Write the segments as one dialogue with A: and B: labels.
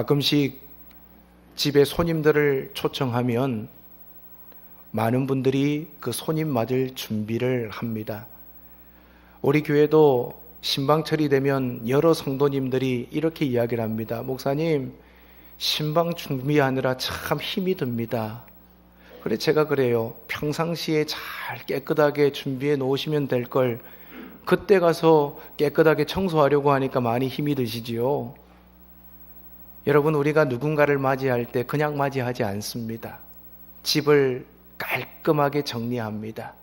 A: 가끔씩 집에 손님들을 초청하면 많은 분들이 그 손님 맞을 준비를 합니다. 우리 교회도 신방철이 되면 여러 성도님들이 이렇게 이야기를 합니다. 목사님, 신방 준비하느라 참 힘이 듭니다. 그래, 제가 그래요. 평상시에 잘 깨끗하게 준비해 놓으시면 될 걸 그때 가서 깨끗하게 청소하려고 하니까 많이 힘이 드시지요. 여러분, 우리가 누군가를 맞이할 때 그냥 맞이하지 않습니다. 집을 깔끔하게 정리합니다.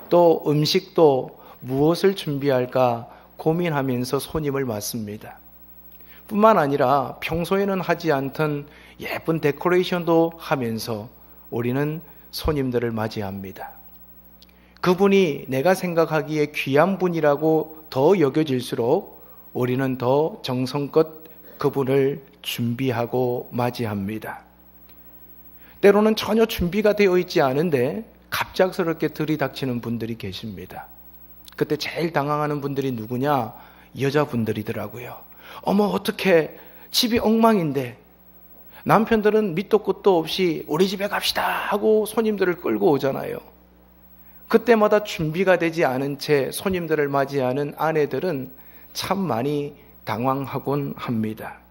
A: 또 음식도 무엇을 준비할까 고민하면서 손님을 맞습니다. 뿐만 아니라 평소에는 하지 않던 예쁜 데코레이션도 하면서 우리는 손님들을 맞이합니다. 그분이 내가 생각하기에 귀한 분이라고 더 여겨질수록 우리는 더 정성껏 그분을 준비하고 맞이합니다. 때로는 전혀 준비가 되어 있지 않은데 갑작스럽게 들이닥치는 분들이 계십니다. 그때 제일 당황하는 분들이 누구냐? 여자분들이더라고요. 어머, 어떡해, 집이 엉망인데. 남편들은 밑도 끝도 없이 우리 집에 갑시다 하고 손님들을 끌고 오잖아요. 그때마다 준비가 되지 않은 채 손님들을 맞이하는 아내들은 참 많이 당황하곤 합니다.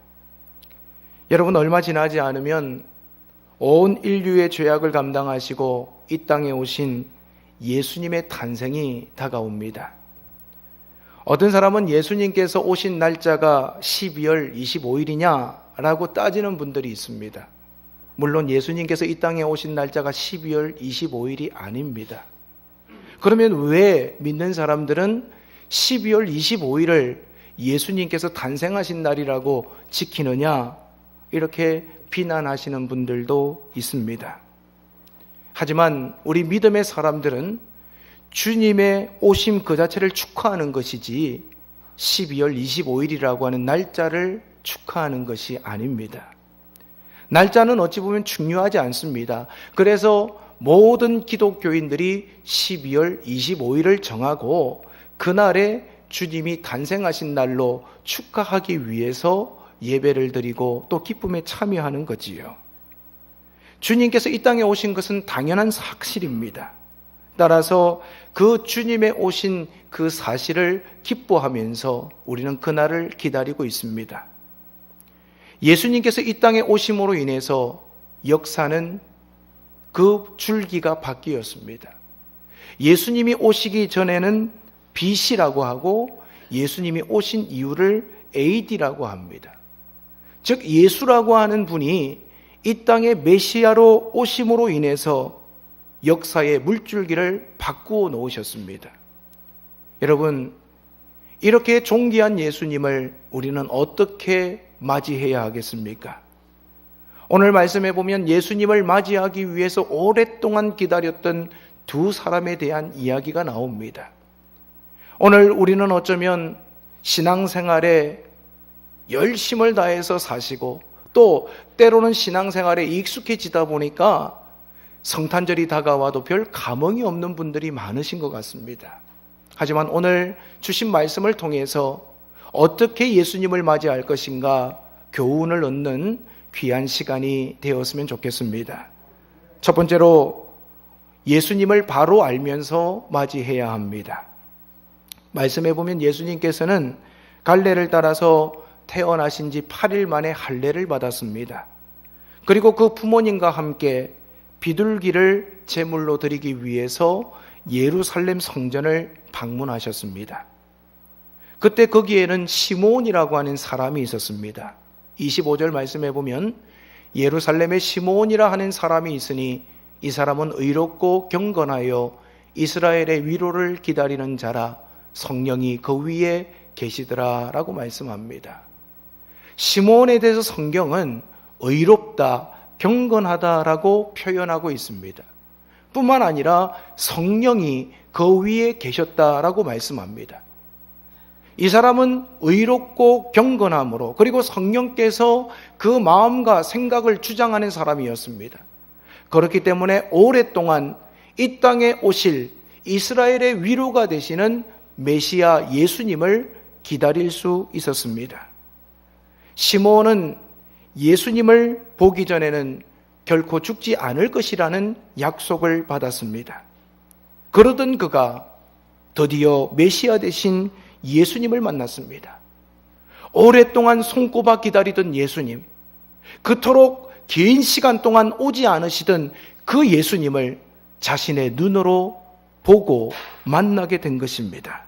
A: 여러분, 얼마 지나지 않으면 온 인류의 죄악을 감당하시고 이 땅에 오신 예수님의 탄생이 다가옵니다. 어떤 사람은 예수님께서 오신 날짜가 12월 25일이냐라고 따지는 분들이 있습니다. 물론 예수님께서 이 땅에 오신 날짜가 12월 25일이 아닙니다. 그러면 왜 믿는 사람들은 12월 25일을 예수님께서 탄생하신 날이라고 지키느냐? 이렇게 비난하시는 분들도 있습니다. 하지만 우리 믿음의 사람들은 주님의 오심 그 자체를 축하하는 것이지 12월 25일이라고 하는 날짜를 축하하는 것이 아닙니다. 날짜는 어찌 보면 중요하지 않습니다. 그래서 모든 기독교인들이 12월 25일을 정하고 그날에 주님이 탄생하신 날로 축하하기 위해서 예배를 드리고 또 기쁨에 참여하는 거지요. 주님께서 이 땅에 오신 것은 당연한 사실입니다. 따라서 그 주님의 오신 그 사실을 기뻐하면서 우리는 그날을 기다리고 있습니다. 예수님께서 이 땅에 오심으로 인해서 역사는 그 줄기가 바뀌었습니다. 예수님이 오시기 전에는 BC라고 하고 예수님이 오신 이유를 AD라고 합니다. 즉 예수라고 하는 분이 이 땅에 메시아로 오심으로 인해서 역사의 물줄기를 바꾸어 놓으셨습니다. 여러분, 이렇게 존귀한 예수님을 우리는 어떻게 맞이해야 하겠습니까? 오늘 말씀해 보면 예수님을 맞이하기 위해서 오랫동안 기다렸던 두 사람에 대한 이야기가 나옵니다. 오늘 우리는 어쩌면 신앙생활에 열심을 다해서 사시고 또 때로는 신앙생활에 익숙해지다 보니까 성탄절이 다가와도 별 감흥이 없는 분들이 많으신 것 같습니다. 하지만 오늘 주신 말씀을 통해서 어떻게 예수님을 맞이할 것인가 교훈을 얻는 귀한 시간이 되었으면 좋겠습니다. 첫 번째로 예수님을 바로 알면서 맞이해야 합니다. 말씀해 보면 예수님께서는 갈레를 따라서 태어나신 지 8일 만에 할례를 받았습니다. 그리고 그 부모님과 함께 비둘기를 제물로 드리기 위해서 예루살렘 성전을 방문하셨습니다. 그때 거기에는 시므온이라고 하는 사람이 있었습니다. 25절 말씀해 보면 예루살렘에 시므온이라 하는 사람이 있으니 이 사람은 의롭고 경건하여 이스라엘의 위로를 기다리는 자라 성령이 그 위에 계시더라 라고 말씀합니다. 시므온에 대해서 성경은 의롭다, 경건하다라고 표현하고 있습니다. 뿐만 아니라 성령이 그 위에 계셨다라고 말씀합니다. 이 사람은 의롭고 경건함으로 그리고 성령께서 그 마음과 생각을 주장하는 사람이었습니다. 그렇기 때문에 오랫동안 이 땅에 오실 이스라엘의 위로가 되시는 메시아 예수님을 기다릴 수 있었습니다. 시므온은 예수님을 보기 전에는 결코 죽지 않을 것이라는 약속을 받았습니다. 그러던 그가 드디어 메시아 되신 예수님을 만났습니다. 오랫동안 손꼽아 기다리던 예수님, 그토록 긴 시간 동안 오지 않으시던 그 예수님을 자신의 눈으로 보고 만나게 된 것입니다.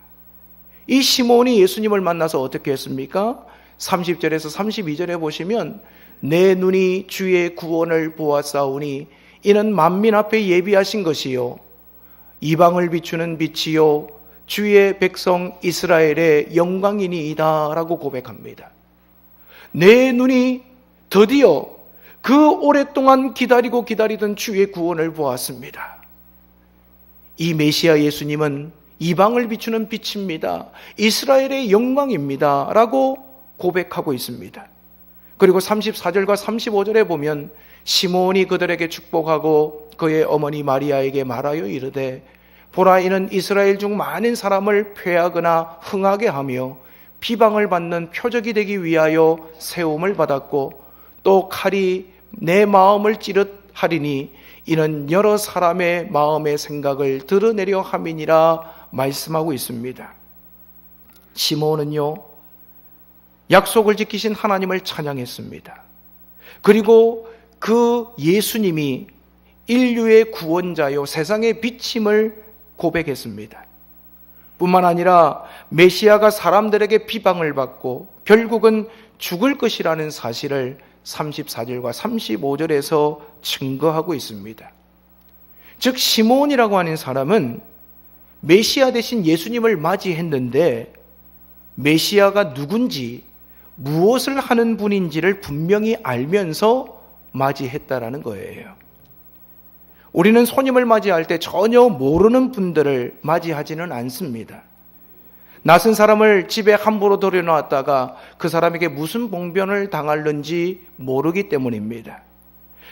A: 이 시몬이 예수님을 만나서 어떻게 했습니까? 30절에서 32절에 보시면 내 눈이 주의 구원을 보았사오니 이는 만민 앞에 예비하신 것이요 이방을 비추는 빛이요 주의 백성 이스라엘의 영광이니이다 라고 고백합니다. 내 눈이 드디어 그 오랫동안 기다리던 주의 구원을 보았습니다. 이 메시아 예수님은 이방을 비추는 빛입니다. 이스라엘의 영광입니다 라고 고백하고 있습니다. 그리고 34절과 35절에 보면 시몬이 그들에게 축복하고 그의 어머니 마리아에게 말하여 이르되 보라 이는 이스라엘 중 많은 사람을 폐하거나 흥하게 하며 비방을 받는 표적이 되기 위하여 세움을 받았고 또 칼이 내 마음을 찌릿하리니 이는 여러 사람의 마음의 생각을 드러내려 함이니라 말씀하고 있습니다. 시몬은요 약속을 지키신 하나님을 찬양했습니다. 그리고 그 예수님이 인류의 구원자요 세상의 빛임을 고백했습니다. 뿐만 아니라 메시아가 사람들에게 비방을 받고 결국은 죽을 것이라는 사실을 34절과 35절에서 증거하고 있습니다. 즉 시몬이라고 하는 사람은 메시아 대신 예수님을 맞이했는데 메시아가 누군지 무엇을 하는 분인지를 분명히 알면서 맞이했다라는 거예요. 우리는 손님을 맞이할 때 전혀 모르는 분들을 맞이하지는 않습니다. 낯선 사람을 집에 함부로 들여놓았다가 그 사람에게 무슨 봉변을 당할는지 모르기 때문입니다.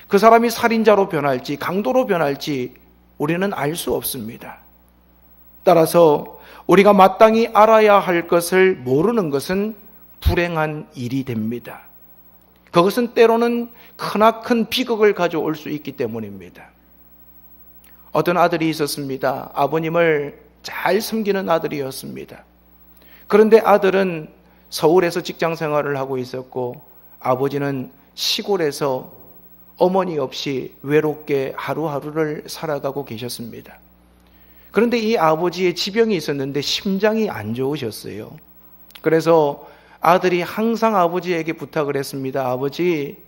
A: 그 사람이 살인자로 변할지 강도로 변할지 우리는 알 수 없습니다. 따라서 우리가 마땅히 알아야 할 것을 모르는 것은 불행한 일이 됩니다. 그것은 때로는 크나큰 비극을 가져올 수 있기 때문입니다. 어떤 아들이 있었습니다. 아버님을 잘 섬기는 아들이었습니다. 그런데 아들은 서울에서 직장 생활을 하고 있었고 아버지는 시골에서 어머니 없이 외롭게 하루하루를 살아가고 계셨습니다. 그런데 이 아버지의 지병이 있었는데 심장이 안 좋으셨어요. 그래서 아들이 항상 아버지에게 부탁을 했습니다. 아버지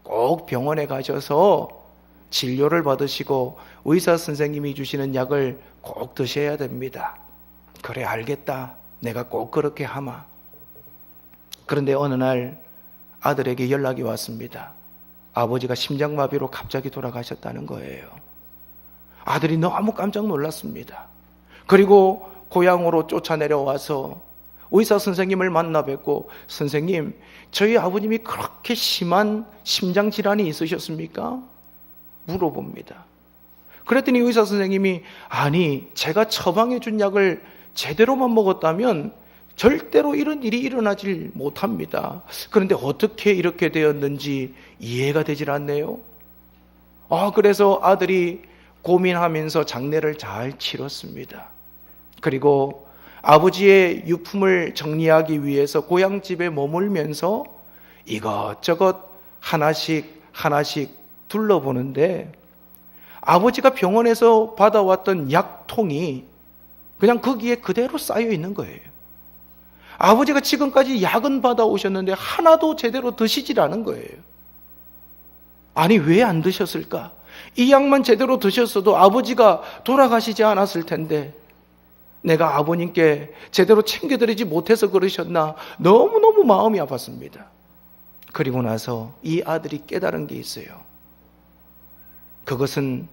A: 꼭 병원에 가셔서 진료를 받으시고 의사 선생님이 주시는 약을 꼭 드셔야 됩니다. 그래 알겠다. 내가 꼭 그렇게 하마. 그런데 어느 날 아들에게 연락이 왔습니다. 아버지가 심장마비로 갑자기 돌아가셨다는 거예요. 아들이 너무 깜짝 놀랐습니다. 그리고 고향으로 쫓아내려와서 의사 선생님을 만나 뵙고 선생님, 저희 아버님이 그렇게 심한 심장질환이 있으셨습니까? 물어봅니다. 그랬더니 의사 선생님이 아니 제가 처방해 준 약을 제대로만 먹었다면 절대로 이런 일이 일어나질 못합니다. 그런데 어떻게 이렇게 되었는지 이해가 되질 않네요. 그래서 아들이 고민하면서 장례를 잘 치렀습니다. 그리고 아버지의 유품을 정리하기 위해서 고향집에 머물면서 이것저것 하나씩 둘러보는데 아버지가 병원에서 받아왔던 약통이 그냥 거기에 그대로 쌓여 있는 거예요. 아버지가 지금까지 약은 받아오셨는데 하나도 제대로 드시질 않은 거예요. 아니 왜 안 드셨을까? 이 약만 제대로 드셨어도 아버지가 돌아가시지 않았을 텐데 내가 아버님께 제대로 챙겨드리지 못해서 그러셨나 너무너무 마음이 아팠습니다. 그리고 나서 이 아들이 깨달은 게 있어요. 그것은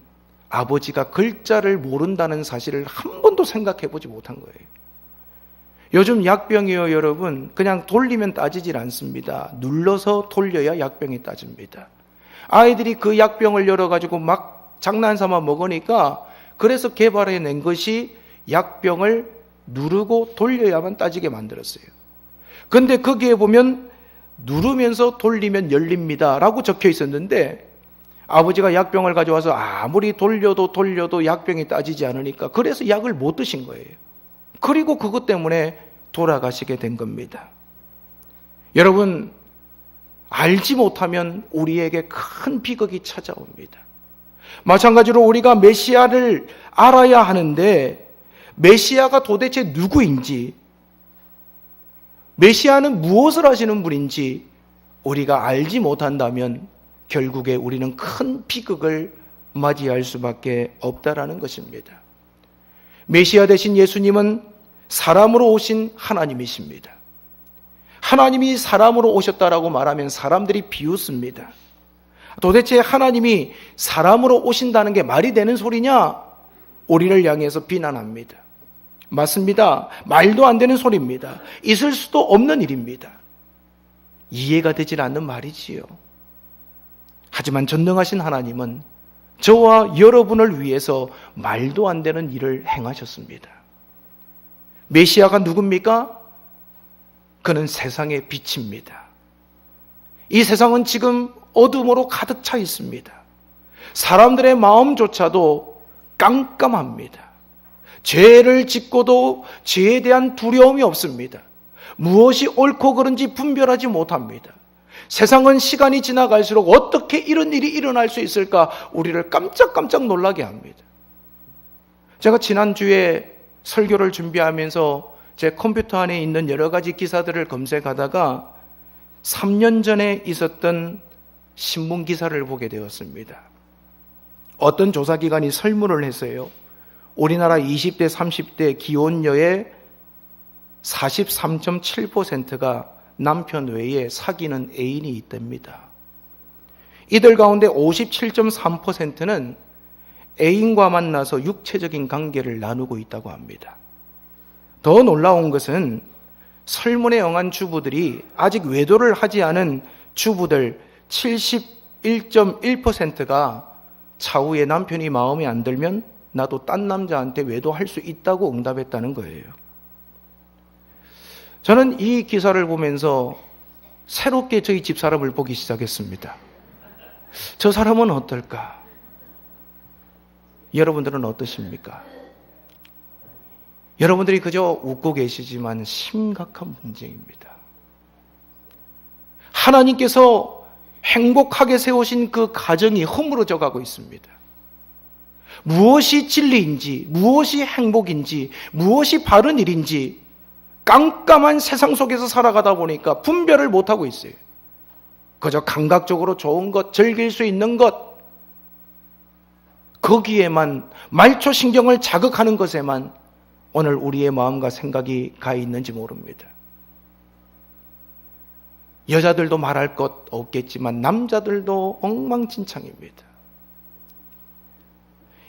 A: 아버지가 글자를 모른다는 사실을 한 번도 생각해 보지 못한 거예요. 요즘 약병이요 여러분 그냥 돌리면 따지질 않습니다. 눌러서 돌려야 약병이 따집니다. 아이들이 그 약병을 열어가지고 막 장난삼아 먹으니까 그래서 개발해낸 것이 약병을 누르고 돌려야만 따지게 만들었어요. 근데 거기에 보면 누르면서 돌리면 열립니다 라고 적혀 있었는데, 아버지가 약병을 가져와서 아무리 돌려도 약병이 따지지 않으니까 그래서 약을 못 드신 거예요. 그리고 그것 때문에 돌아가시게 된 겁니다. 여러분, 알지 못하면 우리에게 큰 비극이 찾아옵니다. 마찬가지로 우리가 메시아를 알아야 하는데, 메시아가 도대체 누구인지, 메시아는 무엇을 하시는 분인지 우리가 알지 못한다면 결국에 우리는 큰 비극을 맞이할 수밖에 없다라는 것입니다. 메시아 되신 예수님은 사람으로 오신 하나님이십니다. 하나님이 사람으로 오셨다라고 말하면 사람들이 비웃습니다. 도대체 하나님이 사람으로 오신다는 게 말이 되는 소리냐? 우리를 향해서 비난합니다. 맞습니다. 말도 안 되는 소리입니다. 있을 수도 없는 일입니다. 이해가 되질 않는 말이지요. 하지만 전능하신 하나님은 저와 여러분을 위해서 말도 안 되는 일을 행하셨습니다. 메시아가 누굽니까? 그는 세상의 빛입니다. 이 세상은 지금 어둠으로 가득 차 있습니다. 사람들의 마음조차도 깜깜합니다. 죄를 짓고도 죄에 대한 두려움이 없습니다. 무엇이 옳고 그른지 분별하지 못합니다. 세상은 시간이 지나갈수록 어떻게 이런 일이 일어날 수 있을까 우리를 깜짝깜짝 놀라게 합니다. 제가 지난주에 설교를 준비하면서 제 컴퓨터 안에 있는 여러 가지 기사들을 검색하다가 3년 전에 있었던 신문 기사를 보게 되었습니다. 어떤 조사기관이 설문을 했어요. 우리나라 20대, 30대 기혼녀의 43.7%가 남편 외에 사귀는 애인이 있답니다. 이들 가운데 57.3%는 애인과 만나서 육체적인 관계를 나누고 있다고 합니다. 더 놀라운 것은 설문에 응한 주부들이 아직 외도를 하지 않은 주부들 71.1%가 차후에 남편이 마음에 안 들면 나도 딴 남자한테 외도할 수 있다고 응답했다는 거예요. 저는 이 기사를 보면서 새롭게 저희 집사람을 보기 시작했습니다. 저 사람은 어떨까? 여러분들은 어떠십니까? 여러분들이 그저 웃고 계시지만 심각한 문제입니다. 하나님께서 행복하게 세우신 그 가정이 허물어져 가고 있습니다. 무엇이 진리인지, 무엇이 행복인지, 무엇이 바른 일인지 깜깜한 세상 속에서 살아가다 보니까 분별을 못하고 있어요. 그저 감각적으로 좋은 것, 즐길 수 있는 것, 거기에만 말초신경을 자극하는 것에만 오늘 우리의 마음과 생각이 가 있는지 모릅니다. 여자들도 말할 것 없겠지만 남자들도 엉망진창입니다.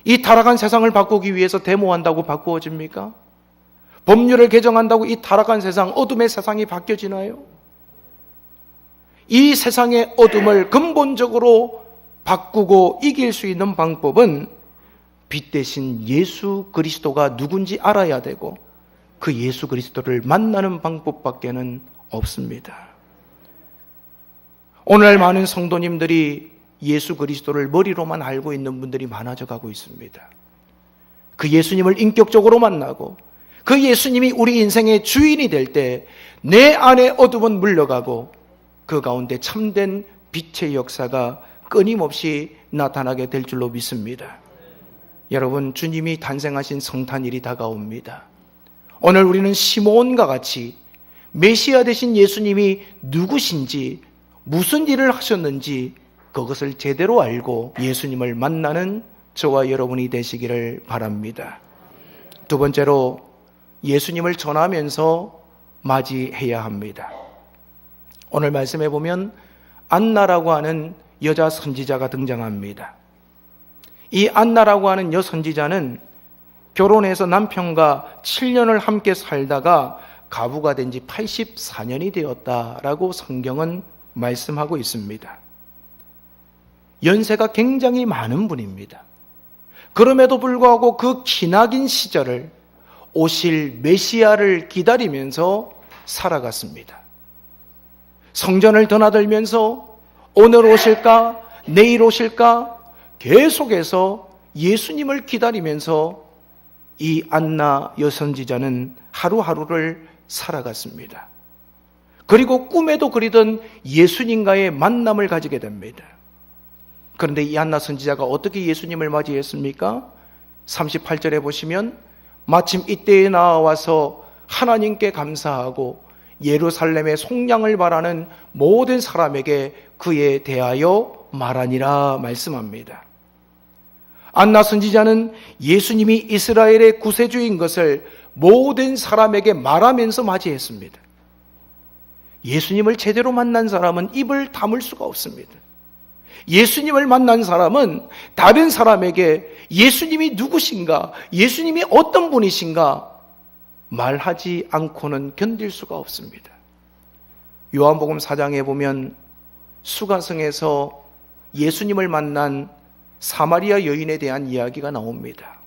A: 이 타락한 세상을 바꾸기 위해서 데모한다고 바꾸어집니까? 법률을 개정한다고 이 타락한 세상, 어둠의 세상이 바뀌어지나요? 이 세상의 어둠을 근본적으로 바꾸고 이길 수 있는 방법은 빛 대신 예수 그리스도가 누군지 알아야 되고 그 예수 그리스도를 만나는 방법밖에는 없습니다. 오늘 많은 성도님들이 예수 그리스도를 머리로만 알고 있는 분들이 많아져 가고 있습니다. 그 예수님을 인격적으로 만나고 그 예수님이 우리 인생의 주인이 될 때 내 안의 어둠은 물러가고 그 가운데 참된 빛의 역사가 끊임없이 나타나게 될 줄로 믿습니다. 여러분, 주님이 탄생하신 성탄일이 다가옵니다. 오늘 우리는 시므온과 같이 메시아 되신 예수님이 누구신지, 무슨 일을 하셨는지 그것을 제대로 알고 예수님을 만나는 저와 여러분이 되시기를 바랍니다. 두 번째로 예수님을 전하면서 맞이해야 합니다. 오늘 말씀해 보면 안나라고 하는 여자 선지자가 등장합니다. 이 안나라고 하는 여선지자는 결혼해서 남편과 7년을 함께 살다가 가부가 된 지 84년이 되었다라고 성경은 말씀하고 있습니다. 연세가 굉장히 많은 분입니다. 그럼에도 불구하고 그 기나긴 시절을 오실 메시아를 기다리면서 살아갔습니다. 성전을 드나들면서 오늘 오실까? 내일 오실까? 계속해서 예수님을 기다리면서 이 안나 여선지자는 하루하루를 살아갔습니다. 그리고 꿈에도 그리던 예수님과의 만남을 가지게 됩니다. 그런데 이 안나 선지자가 어떻게 예수님을 맞이했습니까? 38절에 보시면 마침 이때에 나와서 하나님께 감사하고 예루살렘의 속량을 바라는 모든 사람에게 그에 대하여 말하니라 말씀합니다. 안나 선지자는 예수님이 이스라엘의 구세주인 것을 모든 사람에게 말하면서 맞이했습니다. 예수님을 제대로 만난 사람은 입을 다물 수가 없습니다. 예수님을 만난 사람은 다른 사람에게 예수님이 누구신가, 예수님이 어떤 분이신가 말하지 않고는 견딜 수가 없습니다. 요한복음 4장에 보면 수가성에서 예수님을 만난 사마리아 여인에 대한 이야기가 나옵니다.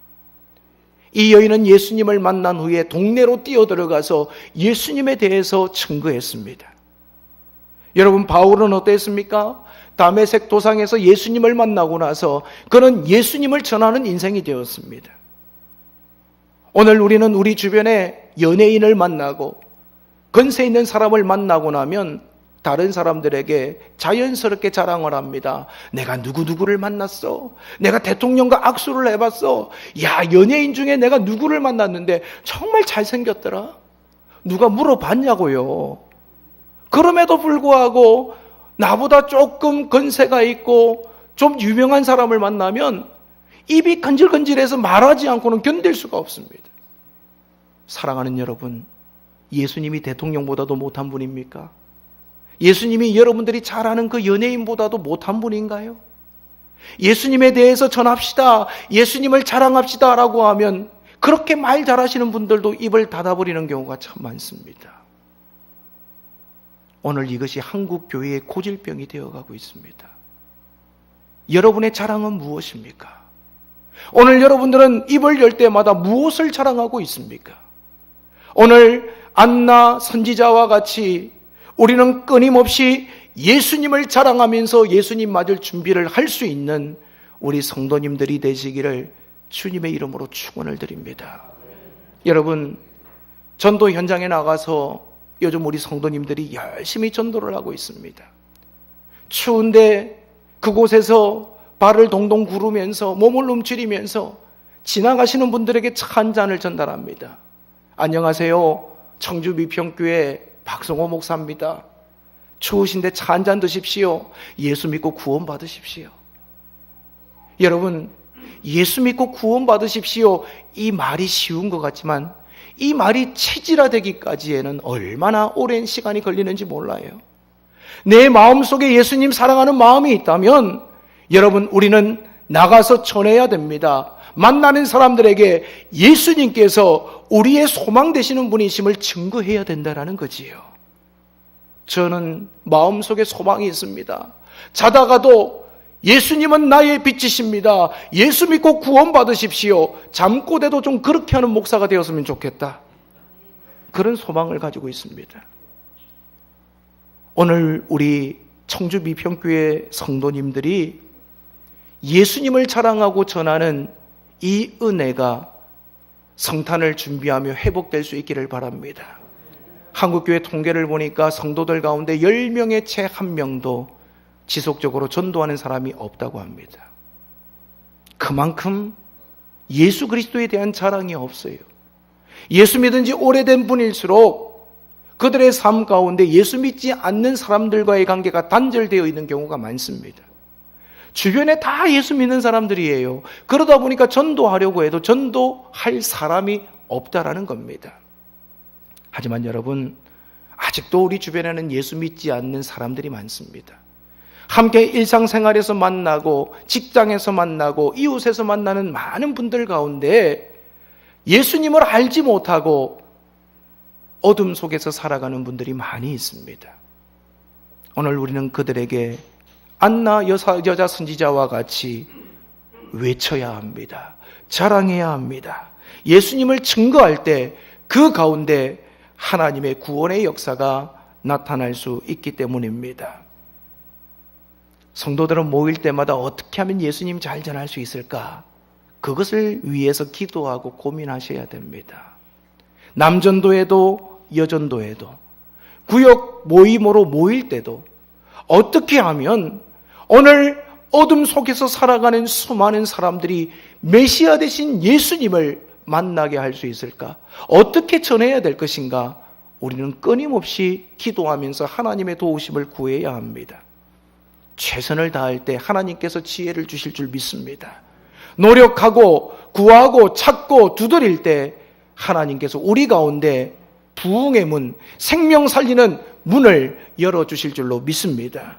A: 이 여인은 예수님을 만난 후에 동네로 뛰어들어가서 예수님에 대해서 증거했습니다. 여러분, 바울은 어땠습니까? 다메섹 도상에서 예수님을 만나고 나서 그는 예수님을 전하는 인생이 되었습니다. 오늘 우리는 우리 주변에 연예인을 만나고 권세 있는 사람을 만나고 나면 다른 사람들에게 자연스럽게 자랑을 합니다. 내가 누구누구를 만났어. 내가 대통령과 악수를 해봤어. 야, 연예인 중에 내가 누구를 만났는데 정말 잘생겼더라. 누가 물어봤냐고요. 그럼에도 불구하고 나보다 조금 권세가 있고 좀 유명한 사람을 만나면 입이 건질건질해서 말하지 않고는 견딜 수가 없습니다. 사랑하는 여러분, 예수님이 대통령보다도 못한 분입니까? 예수님이 여러분들이 잘 아는 그 연예인보다도 못한 분인가요? 예수님에 대해서 전합시다, 예수님을 자랑합시다 라고 하면 그렇게 말 잘하시는 분들도 입을 닫아버리는 경우가 참 많습니다. 오늘 이것이 한국 교회의 고질병이 되어가고 있습니다. 여러분의 자랑은 무엇입니까? 오늘 여러분들은 입을 열 때마다 무엇을 자랑하고 있습니까? 오늘 안나 선지자와 같이 우리는 끊임없이 예수님을 자랑하면서 예수님 맞을 준비를 할 수 있는 우리 성도님들이 되시기를 주님의 이름으로 축원을 드립니다. 여러분, 전도 현장에 나가서 요즘 우리 성도님들이 열심히 전도를 하고 있습니다. 추운데 그곳에서 발을 동동 구르면서 몸을 움츠리면서 지나가시는 분들에게 차 한 잔을 전달합니다. 안녕하세요, 청주 미평교회 박성호 목사입니다. 추우신데 차 한 잔 드십시오. 예수 믿고 구원 받으십시오. 여러분, 예수 믿고 구원 받으십시오, 이 말이 쉬운 것 같지만 이 말이 체질화되기까지에는 얼마나 오랜 시간이 걸리는지 몰라요. 내 마음속에 예수님 사랑하는 마음이 있다면 여러분, 우리는 나가서 전해야 됩니다. 만나는 사람들에게 예수님께서 우리의 소망 되시는 분이심을 증거해야 된다는 거지요. 저는 마음속에 소망이 있습니다. 자다가도 예수님은 나의 빛이십니다, 예수 믿고 구원 받으십시오, 잠꼬대도 좀 그렇게 하는 목사가 되었으면 좋겠다, 그런 소망을 가지고 있습니다. 오늘 우리 청주 미평교회 성도님들이 예수님을 자랑하고 전하는 이 은혜가 성탄을 준비하며 회복될 수 있기를 바랍니다. 한국교회 통계를 보니까 성도들 가운데 10명의 채 1명도 지속적으로 전도하는 사람이 없다고 합니다. 그만큼 예수 그리스도에 대한 자랑이 없어요. 예수 믿은 지 오래된 분일수록 그들의 삶 가운데 예수 믿지 않는 사람들과의 관계가 단절되어 있는 경우가 많습니다. 주변에 다 예수 믿는 사람들이에요. 그러다 보니까 전도하려고 해도 전도할 사람이 없다라는 겁니다. 하지만 여러분, 아직도 우리 주변에는 예수 믿지 않는 사람들이 많습니다. 함께 일상생활에서 만나고 직장에서 만나고 이웃에서 만나는 많은 분들 가운데 예수님을 알지 못하고 어둠 속에서 살아가는 분들이 많이 있습니다. 오늘 우리는 그들에게 안나 여자 선지자와 같이 외쳐야 합니다. 자랑해야 합니다. 예수님을 증거할 때 그 가운데 하나님의 구원의 역사가 나타날 수 있기 때문입니다. 성도들은 모일 때마다 어떻게 하면 예수님 잘 전할 수 있을까? 그것을 위해서 기도하고 고민하셔야 됩니다. 남전도에도 여전도에도 구역 모임으로 모일 때도 어떻게 하면 오늘 어둠 속에서 살아가는 수많은 사람들이 메시아 되신 예수님을 만나게 할 수 있을까? 어떻게 전해야 될 것인가? 우리는 끊임없이 기도하면서 하나님의 도우심을 구해야 합니다. 최선을 다할 때 하나님께서 지혜를 주실 줄 믿습니다. 노력하고 구하고 찾고 두드릴 때 하나님께서 우리 가운데 부흥의 문, 생명 살리는 문을 열어주실 줄로 믿습니다.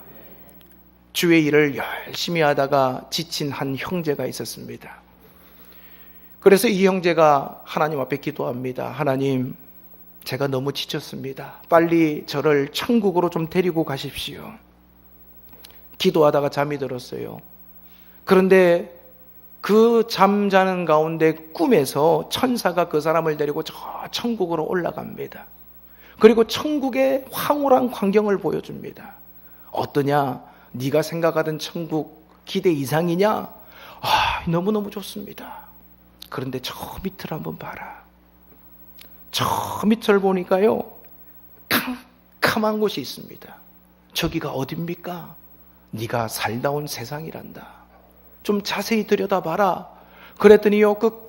A: 주의 일을 열심히 하다가 지친 한 형제가 있었습니다. 그래서 이 형제가 하나님 앞에 기도합니다. 하나님, 제가 너무 지쳤습니다. 빨리 저를 천국으로 좀 데리고 가십시오. 기도하다가 잠이 들었어요. 그런데 그 잠자는 가운데 꿈에서 천사가 그 사람을 데리고 저 천국으로 올라갑니다. 그리고 천국의 황홀한 광경을 보여줍니다. 어떠냐? 네가 생각하던 천국 기대 이상이냐? 너무너무 좋습니다. 그런데 저 밑을 한번 봐라. 저 밑을 보니까요, 캄캄한 곳이 있습니다. 저기가 어딥니까? 네가 살다 온 세상이란다. 좀 자세히 들여다봐라. 그랬더니요, 그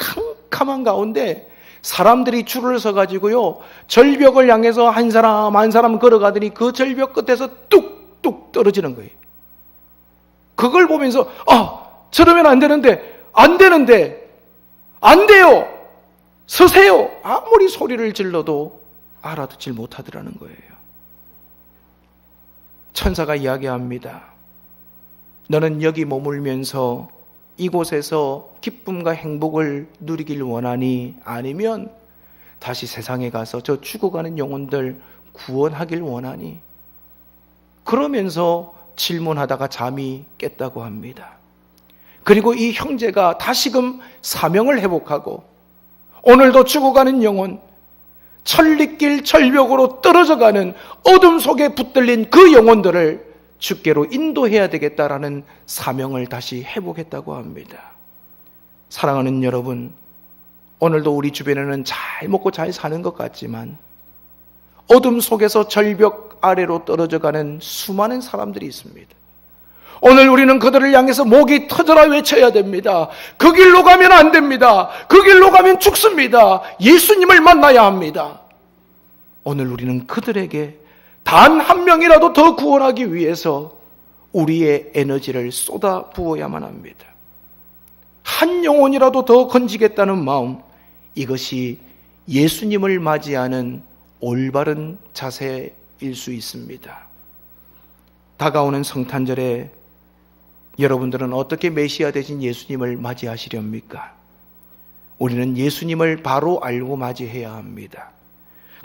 A: 캄캄한 가운데 사람들이 줄을 서가지고요, 절벽을 향해서 한 사람 한 사람 걸어가더니 그 절벽 끝에서 뚝뚝 떨어지는 거예요. 그걸 보면서 저러면 안 되는데, 안 돼요, 서세요. 아무리 소리를 질러도 알아듣질 못하더라는 거예요. 천사가 이야기합니다. 너는 여기 머물면서 이곳에서 기쁨과 행복을 누리길 원하니? 아니면 다시 세상에 가서 저 죽어가는 영혼들 구원하길 원하니? 그러면서 질문하다가 잠이 깼다고 합니다. 그리고 이 형제가 다시금 사명을 회복하고 오늘도 죽어가는 영혼, 천리길 절벽으로 떨어져가는 어둠 속에 붙들린 그 영혼들을 주께로 인도해야 되겠다라는 사명을 다시 회복했다고 합니다. 사랑하는 여러분, 오늘도 우리 주변에는 잘 먹고 잘 사는 것 같지만 어둠 속에서 절벽 아래로 떨어져가는 수많은 사람들이 있습니다. 오늘 우리는 그들을 향해서 목이 터져라 외쳐야 됩니다. 그 길로 가면 안 됩니다. 그 길로 가면 죽습니다. 예수님을 만나야 합니다. 오늘 우리는 그들에게 단 한 명이라도 더 구원하기 위해서 우리의 에너지를 쏟아 부어야만 합니다. 한 영혼이라도 더 건지겠다는 마음, 이것이 예수님을 맞이하는 올바른 자세일 수 있습니다. 다가오는 성탄절에 여러분들은 어떻게 메시아 되신 예수님을 맞이하시렵니까? 우리는 예수님을 바로 알고 맞이해야 합니다.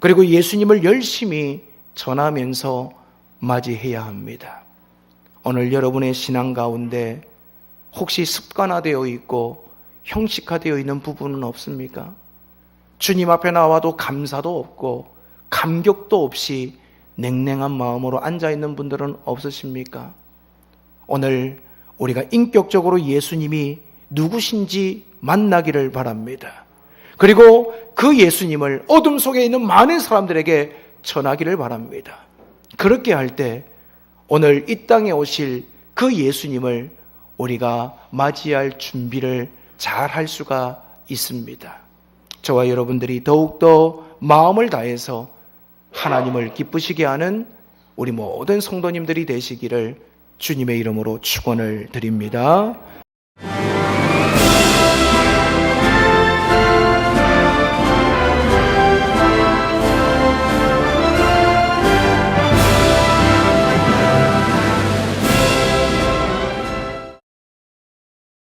A: 그리고 예수님을 열심히 전하면서 맞이해야 합니다. 오늘 여러분의 신앙 가운데 혹시 습관화되어 있고 형식화되어 있는 부분은 없습니까? 주님 앞에 나와도 감사도 없고 감격도 없이 냉랭한 마음으로 앉아있는 분들은 없으십니까? 오늘 우리가 인격적으로 예수님이 누구신지 만나기를 바랍니다. 그리고 그 예수님을 어둠 속에 있는 많은 사람들에게 전하기를 바랍니다. 그렇게 할 때 오늘 이 땅에 오실 그 예수님을 우리가 맞이할 준비를 잘 할 수가 있습니다. 저와 여러분들이 더욱더 마음을 다해서 하나님을 기쁘시게 하는 우리 모든 성도님들이 되시기를 주님의 이름으로 축원을 드립니다.